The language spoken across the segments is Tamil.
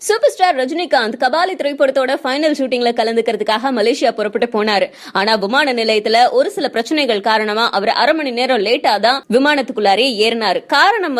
சூப்பர் ஸ்டார் ரஜினிகாந்த் கபாலி திரைப்படத்தோட ஃபைனல் ஷூட்டிங்ல கலந்துக்கிறதுக்காக மலேசியா புறப்பட்டு போனாரு. ஆனா விமான நிலையத்துல ஒரு சில பிரச்சனைகள் காரணமா அவர் 1/2 மணி நேரம் லேட்டா தான் விமானத்துக்குள்ளாரே ஏறினாரு. காரணம்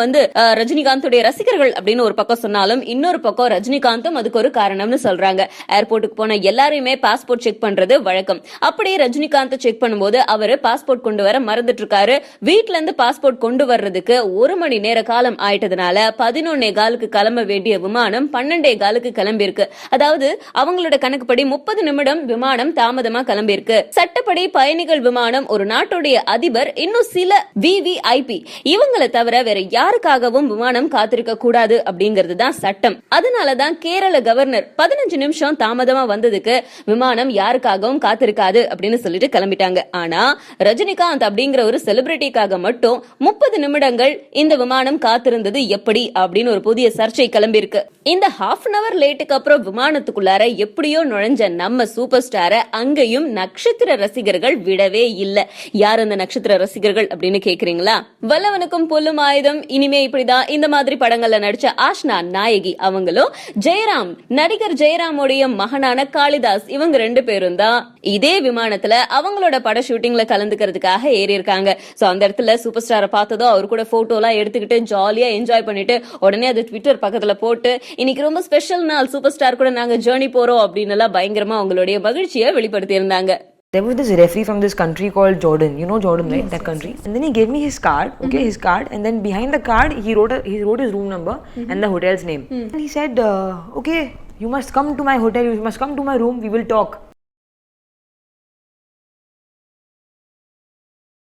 ரஜினிகாந்துடைய ரசிகர்கள் அப்படின்னு ஒரு பக்கம் சொன்னாலும் இன்னொரு பக்கம் ரஜினிகாந்தும் அதுக்கு ஒரு காரணம்னு சொல்றாங்க. ஏர்போர்ட்டுக்கு போன எல்லாரையுமே பாஸ்போர்ட் செக் பண்றது வழக்கம். அப்படியே ரஜினிகாந்த் செக் பண்ணும்போது அவரு பாஸ்போர்ட் கொண்டு வர மறந்துட்டு இருக்காரு. வீட்டுல இருந்து பாஸ்போர்ட் கொண்டு வர்றதுக்கு 1 மணி நேர காலம் ஆயிட்டதுனால 11:15 கிளம்ப வேண்டிய விமானம் 12:15 கிளம்பி இருக்கு. அதாவது அவங்களோட கணக்குப்படி 30 நிமிடம் விமானம் தாமதமா கிளம்பி இருக்கு. சட்டப்படி பயணிகள் விமானம் ஒரு நாட்டுடைய அதிபர் இன்னும் சில விவிஐபி இவங்களை தவிர வேற யாருக்காகவும் விமானம் காத்திருக்க கூடாது அப்படிங்கிறது தான் சட்டம். அதனாலதான் கேரள கவர்னர் 15 நிமிஷம் தாமதமா வந்ததுக்கு விமானம் யாருக்காகவும் காத்திருக்காது அப்படின்னு சொல்லிட்டு கிளம்பிட்டாங்க. ஆனா ரஜினிகாந்த் அப்படிங்கிற ஒரு செலிபிரிட்டிக்காக மட்டும் 30 நிமிடங்கள் இந்த விமானம் காத்திருந்தது எப்படி அப்படின்னு ஒரு புதிய சர்ச்சை கிளம்பி இருக்கு. இந்த ஹாஃப் அன் அவர் லேட்டுக்கு அப்புறம் விமானத்துக்குள்ளார எப்படியோ நுழைஞ்ச நம்ம சூப்பர் ஸ்டார அங்கேயும் நட்சத்திர ரசிகர்கள் விடவே இல்ல. யார் அந்த நட்சத்திர ரசிகர்கள் அப்படின்னு கேக்குறீங்களா? வல்லவனுக்கும் புல்லும் ஆயுதம், இனிமே இப்படிதான் இந்த மாதிரி படங்கள்ல நடிச்ச ஆஷ்னா நாயகி அவங்களும், ஜெயராம் நடிகர் ஜெயராமுடைய மகனான காளிதாஸ் இவங்க 2 பேரும் தான் இதே விமானத்துல அவங்களோட பட ஷூட்டிங்ல கலந்துக்கிறதுக்காக ஏறி இருக்காங்க. சோ அந்த இடத்துல சூப்பர் ஸ்டாரை பார்த்ததோ அவர் கூட போட்டோ எல்லாம் எடுத்துக்கிட்டு ஜாலியா என்ஜாய் பண்ணிட்டு உடனே அது ட்விட்டர் பக்கத்துல போட்டு இன்னைக்கு ரொம்ப ஸ்பெஷல் நாள், சூப்பர் ஸ்டார் கூட நாங்க ஜர்னி போறோம் அப்படின்னு எல்லாம் பயங்கரமா அவங்களுடைய மகிழ்ச்சியை வெளிப்படுத்தி இருந்தாங்க. There was this referee from this country called Jordan. You know Jordan, right? That country. And then he gave me his card, his card, and then behind the card he wrote his room number and the hotel's name. And he said, "Okay, you must come to my hotel. You must come to my room. We will talk."